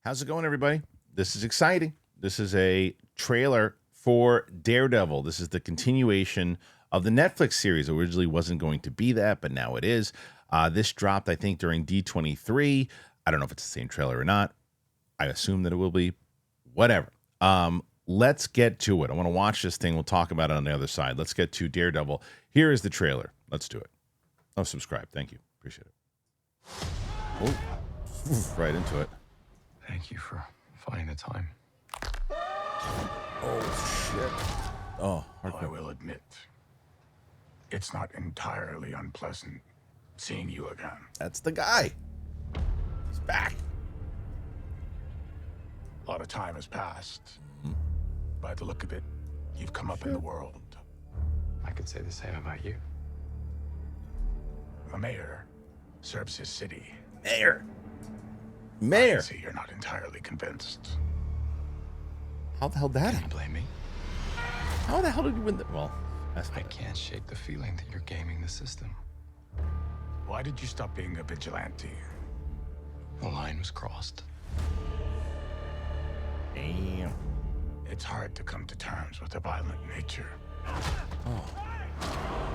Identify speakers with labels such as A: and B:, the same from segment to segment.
A: How's it going, everybody? This is exciting. This is a trailer for Daredevil. This is the continuation of the Netflix series. It originally wasn't going to be that, but now it is. This dropped, I think, during D23. I don't know if it's the same trailer or not. I assume that it will be. Whatever. Let's get to it. I want to watch this thing. We'll talk about it on the other side. Let's get to Daredevil. Here is the trailer. Let's do it. Oh, subscribe. Thank you. Appreciate it. Oh, right into it.
B: Thank you for finding the time.
A: Oh, shit. Oh,
B: I will admit, it's not entirely unpleasant seeing you again.
A: That's the guy. He's back.
B: A lot of time has passed. By the look of it, you've come up in the world. I could say the same about you. The mayor serves his city.
A: Mayor.
B: I see you're not entirely convinced.
A: How the hell did that
B: Can you
A: happen?
B: blame me?
A: How the hell did you win the... Well,
B: I can't shake the feeling that you're gaming the system. Why did you stop being a vigilante? The line was crossed.
A: Damn.
B: It's hard to come to terms with a violent nature.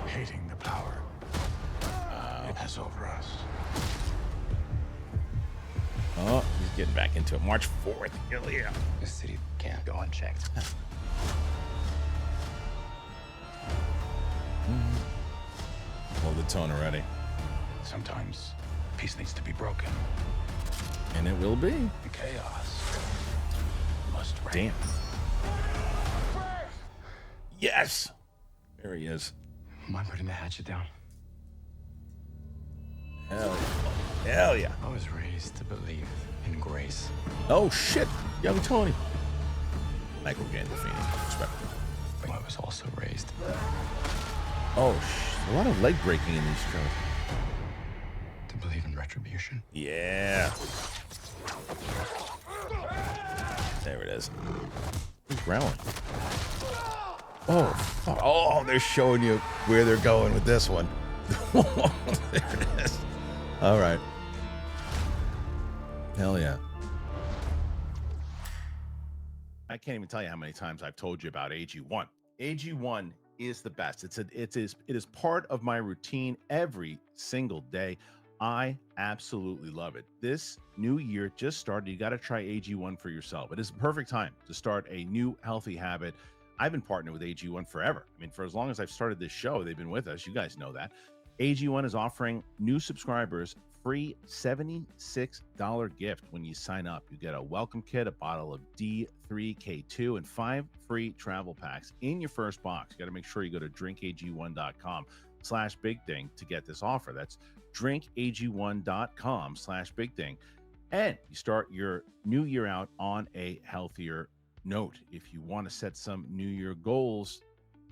B: Hating the power it has over us.
A: Oh, he's getting back into it. March 4th. Hell yeah.
B: This city can't go unchecked.
A: Hold the tone already.
B: Sometimes peace needs to be broken.
A: And it will be.
B: The chaos must reign.
A: Damn. Yes. There he is.
B: Am I putting the hatchet down?
A: Hell yeah.
B: I was raised to believe in grace.
A: Oh, shit. Young Tony. Michael Gandolfini. Respect.
B: But I was also raised
A: Oh, a lot of leg breaking in these shows.
B: to believe in retribution.
A: Yeah. There it is. Who's growling? Oh, fuck. Oh, they're showing you where they're going with this one. There it is. All right. Hell yeah. I can't even tell you how many times I've told you about AG1. AG1 is the best. It is part of my routine every single day. I absolutely love it. This new year just started. You got to try AG1 for yourself. It is the perfect time to start a new healthy habit. I've been partnered with AG1 forever. I mean, for as long as I've started this show, they've been with us. You guys know that. AG1 is offering new subscribers free $76 gift when you sign up. You get a welcome kit, a bottle of D3K2, and 5 free travel packs in your first box. You got to make sure you go to drinkag1.com/bigthing to get this offer. That's drinkag1.com/bigthing. And you start your new year out on a healthier note. If you want to set some new year goals,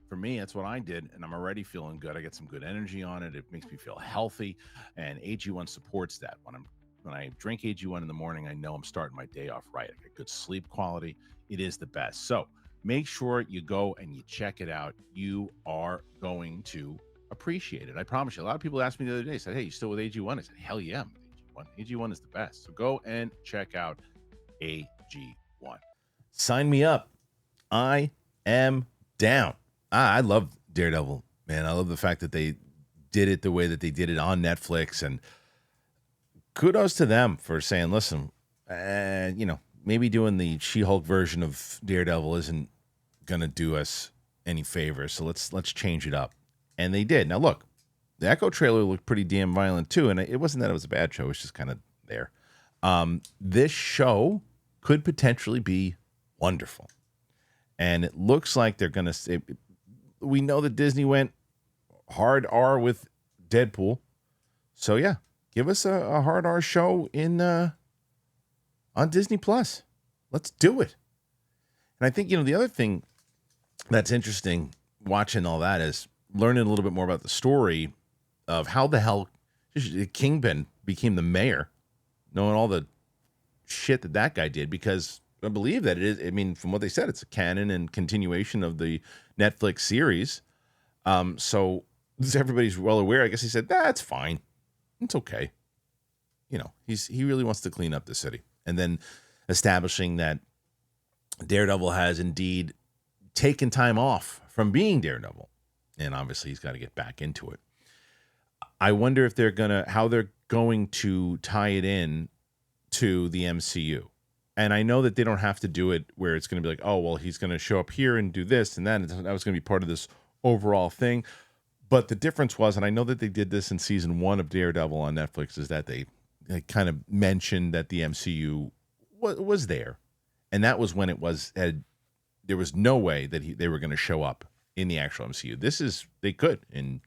A: for me, that's what I did, and I'm already feeling good. I get some good energy on it. It makes me feel healthy, and AG1 supports that. When I drink AG1 in the morning, I know I'm starting my day off right. I get good sleep quality. It is the best. So make sure you go and you check it out. You are going to appreciate it. I promise you. A lot of people asked me the other day, said, "Hey, you still with AG1?" I said, "Hell yeah, I'm with AG1. AG1 is the best." So go and check out AG1. Sign me up. I am down. I love Daredevil, man. I love the fact that they did it the way that they did it on Netflix, and kudos to them for saying, listen, maybe doing the She-Hulk version of Daredevil isn't going to do us any favors, so let's change it up. And they did. Now, look, the Echo trailer looked pretty damn violent, too, and it wasn't that it was a bad show. It was just kind of there. This show could potentially be wonderful, and it looks like they're going to... We know that Disney went hard R with Deadpool. So, yeah, give us a hard R show on Disney Plus. Let's do it. And I think, the other thing that's interesting watching all that is learning a little bit more about the story of how the hell Kingpin became the mayor, knowing all the shit that guy did, because I believe that it is. I mean, from what they said, it's a canon and continuation of the Netflix series. So everybody's well aware. I guess he said, that's fine. It's okay. He really wants to clean up the city. And then establishing that Daredevil has indeed taken time off from being Daredevil, and obviously he's got to get back into it. I wonder if how they're going to tie it in to the MCU. And I know that they don't have to do it where it's going to be like, oh, well, he's going to show up here and do this and that. And that was going to be part of this overall thing. But the difference was, and I know that they did this in season 1 of Daredevil on Netflix, is that they kind of mentioned that the MCU was there. And that was when there was no way that they were going to show up in the actual MCU. They could in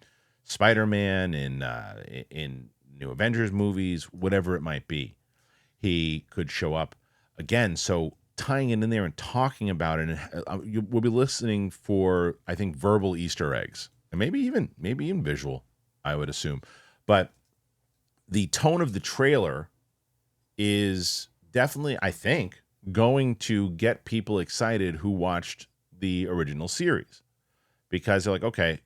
A: Spider-Man, in New Avengers movies, whatever it might be. He could show up again. So tying it in there and talking about it, and we'll be listening for, I think, verbal Easter eggs, and maybe even visual, I would assume. But the tone of the trailer is definitely, I think, going to get people excited who watched the original series, because they're like, okay,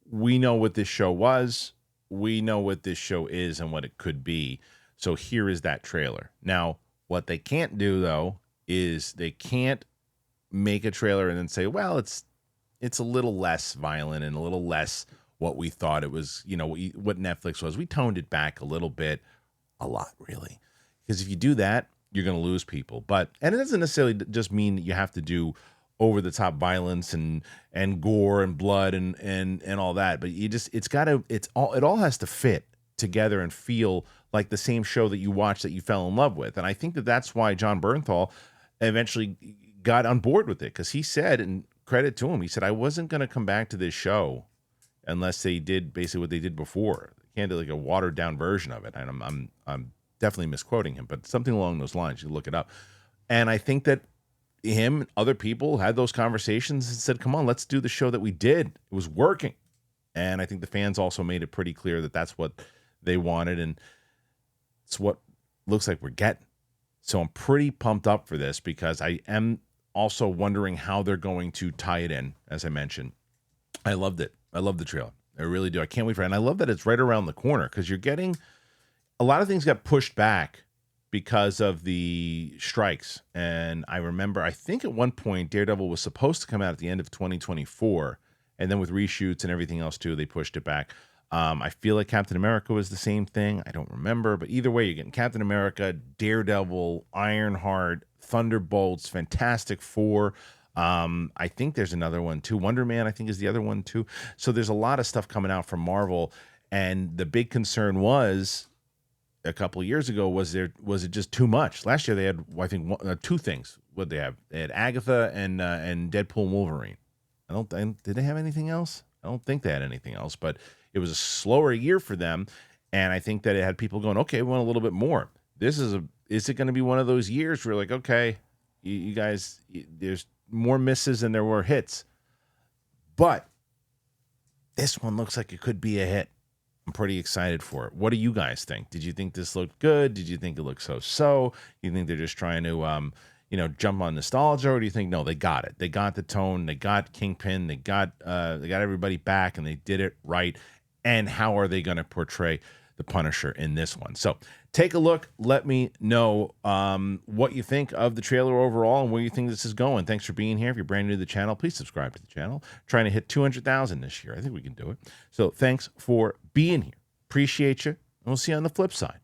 A: we know what this show was, we know what this show is and what it could be. So here is that trailer. Now, what they can't do, though, is they can't make a trailer and then say, well, it's a little less violent and a little less what we thought it was, what Netflix was. We toned it back a little bit, a lot, really. Because if you do that, you're going to lose people. And it doesn't necessarily just mean that you have to do over-the-top violence and gore and blood and all that. But it all has to fit together and feel like the same show that you watched that you fell in love with. And I think that that's why Jon Bernthal eventually got on board with it, because he said, and credit to him, he said, I wasn't going to come back to this show unless they did basically what they did before. They can't do like a watered down version of it. And I'm definitely misquoting him, but something along those lines. You look it up. And I think that him and other people had those conversations and said, come on, let's do the show that we did. It was working. And I think the fans also made it pretty clear that that's what they wanted, and it's what looks like we're getting. So I'm pretty pumped up for this, because I am also wondering how they're going to tie it in. As I mentioned, I loved it. I love the trailer. I really do. I can't wait for it. And I love that it's right around the corner, because you're getting a lot of things got pushed back because of the strikes. And I remember, I think at one point Daredevil was supposed to come out at the end of 2024, and then with reshoots and everything else too, they pushed it back. I feel like Captain America was the same thing. I don't remember, but either way, you're getting Captain America, Daredevil, Ironheart, Thunderbolts, Fantastic Four. I think there's another one too. Wonder Man, I think, is the other one too. So there's a lot of stuff coming out from Marvel, and the big concern was a couple of years ago, was it just too much? Last year they had, I think, two things. What they have? They had Agatha and Deadpool and Wolverine. Did they have anything else? I don't think they had anything else, but it was a slower year for them, and I think that it had people going, okay, we want a little bit more. Is it going to be one of those years where, like, okay, you guys, there's more misses than there were hits, but this one looks like it could be a hit. I'm pretty excited for it. What do you guys think? Did you think this looked good? Did you think it looked so? You think they're just trying to, jump on nostalgia, or do you think, no, they got it? They got the tone. They got Kingpin. They got everybody back, and they did it right. And how are they going to portray the Punisher in this one? So take a look. Let me know what you think of the trailer overall and where you think this is going. Thanks for being here. If you're brand new to the channel, please subscribe to the channel. Trying to hit 200,000 this year. I think we can do it. So thanks for being here. Appreciate you. And we'll see you on the flip side.